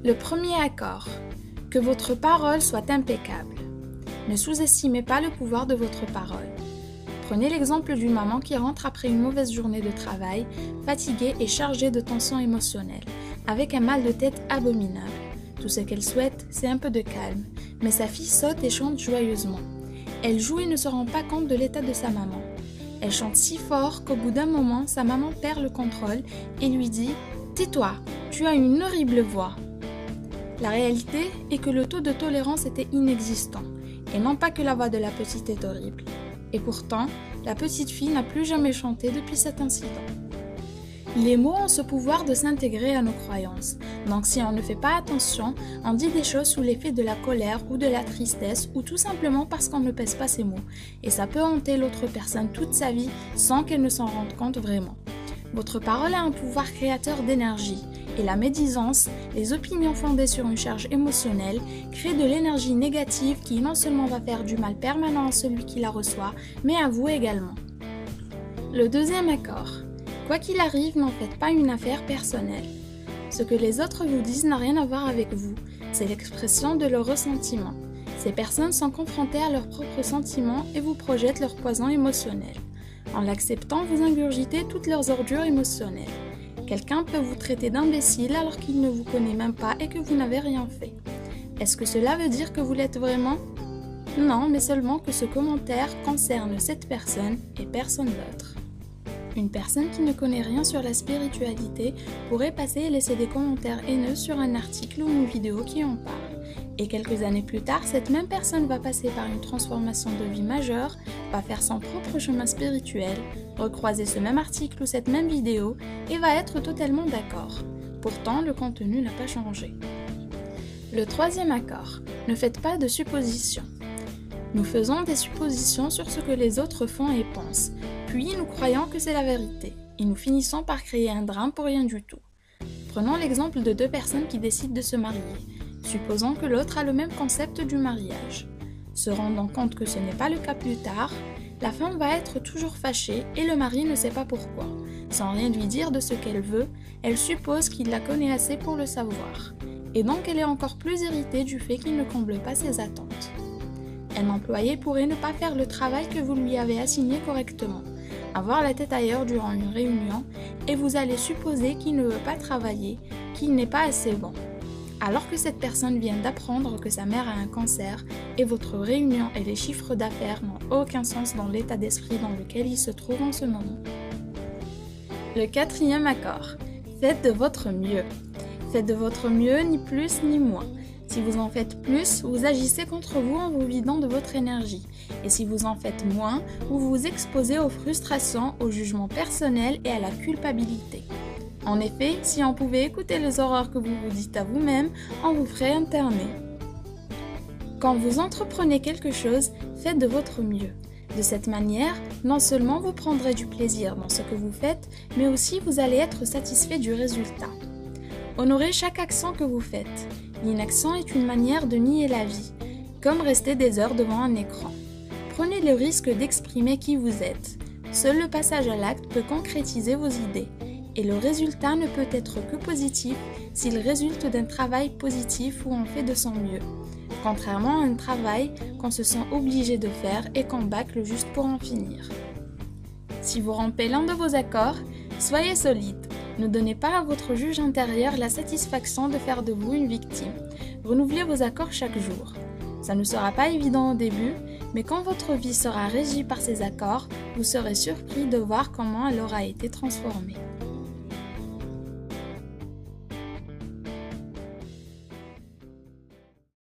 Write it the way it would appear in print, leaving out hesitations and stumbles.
Le premier accord. Que votre parole soit impeccable. Ne sous-estimez pas le pouvoir de votre parole. Prenez l'exemple d'une maman qui rentre après une mauvaise journée de travail, fatiguée et chargée de tensions émotionnelles, avec un mal de tête abominable. Tout ce qu'elle souhaite, c'est un peu de calme, mais sa fille saute et chante joyeusement. Elle joue et ne se rend pas compte de l'état de sa maman. Elle chante si fort qu'au bout d'un moment, sa maman perd le contrôle et lui dit « Tais-toi, tu as une horrible voix ». La réalité est que le taux de tolérance était inexistant, et non pas que la voix de la petite est horrible. Et pourtant, la petite fille n'a plus jamais chanté depuis cet incident. Les mots ont ce pouvoir de s'intégrer à nos croyances, donc si on ne fait pas attention, on dit des choses sous l'effet de la colère ou de la tristesse ou tout simplement parce qu'on ne pèse pas ses mots, et ça peut hanter l'autre personne toute sa vie sans qu'elle ne s'en rende compte vraiment. Votre parole a un pouvoir créateur d'énergie, et la médisance, les opinions fondées sur une charge émotionnelle, créent de l'énergie négative qui non seulement va faire du mal permanent à celui qui la reçoit, mais à vous également. Le deuxième accord. Quoi qu'il arrive, n'en faites pas une affaire personnelle. Ce que les autres vous disent n'a rien à voir avec vous, c'est l'expression de leur ressentiment. Ces personnes sont confrontées à leurs propres sentiments et vous projettent leur poison émotionnel. En l'acceptant, vous ingurgitez toutes leurs ordures émotionnelles. Quelqu'un peut vous traiter d'imbécile alors qu'il ne vous connaît même pas et que vous n'avez rien fait. Est-ce que cela veut dire que vous l'êtes vraiment ? Non, mais seulement que ce commentaire concerne cette personne et personne d'autre. Une personne qui ne connaît rien sur la spiritualité pourrait passer et laisser des commentaires haineux sur un article ou une vidéo qui en parle. Et quelques années plus tard, cette même personne va passer par une transformation de vie majeure, va faire son propre chemin spirituel, recroiser ce même article ou cette même vidéo et va être totalement d'accord. Pourtant, le contenu n'a pas changé. Le troisième accord. Ne faites pas de suppositions. Nous faisons des suppositions sur ce que les autres font et pensent, puis nous croyons que c'est la vérité, et nous finissons par créer un drame pour rien du tout. Prenons l'exemple de deux personnes qui décident de se marier. Supposons que l'autre a le même concept du mariage. Se rendant compte que ce n'est pas le cas plus tard, la femme va être toujours fâchée et le mari ne sait pas pourquoi. Sans rien lui dire de ce qu'elle veut, elle suppose qu'il la connaît assez pour le savoir. Et donc elle est encore plus irritée du fait qu'il ne comble pas ses attentes. Un employé pourrait ne pas faire le travail que vous lui avez assigné correctement, avoir la tête ailleurs durant une réunion et vous allez supposer qu'il ne veut pas travailler, qu'il n'est pas assez bon. Alors que cette personne vient d'apprendre que sa mère a un cancer et votre réunion et les chiffres d'affaires n'ont aucun sens dans l'état d'esprit dans lequel il se trouve en ce moment. Le quatrième accord. Faites de votre mieux. Faites de votre mieux, ni plus ni moins. Si vous en faites plus, vous agissez contre vous en vous vidant de votre énergie. Et si vous en faites moins, vous vous exposez aux frustrations, au jugement personnel et à la culpabilité. En effet, si on pouvait écouter les horreurs que vous vous dites à vous-même, on vous ferait interner. Quand vous entreprenez quelque chose, faites de votre mieux. De cette manière, non seulement vous prendrez du plaisir dans ce que vous faites, mais aussi vous allez être satisfait du résultat. Honorez chaque action que vous faites. L'inaction est une manière de nier la vie, comme rester des heures devant un écran. Prenez le risque d'exprimer qui vous êtes. Seul le passage à l'acte peut concrétiser vos idées. Et le résultat ne peut être que positif s'il résulte d'un travail positif où on fait de son mieux, contrairement à un travail qu'on se sent obligé de faire et qu'on bâcle juste pour en finir. Si vous rompez l'un de vos accords, soyez solide. Ne donnez pas à votre juge intérieur la satisfaction de faire de vous une victime. Renouvelez vos accords chaque jour. Ça ne sera pas évident au début, mais quand votre vie sera régie par ces accords, vous serez surpris de voir comment elle aura été transformée.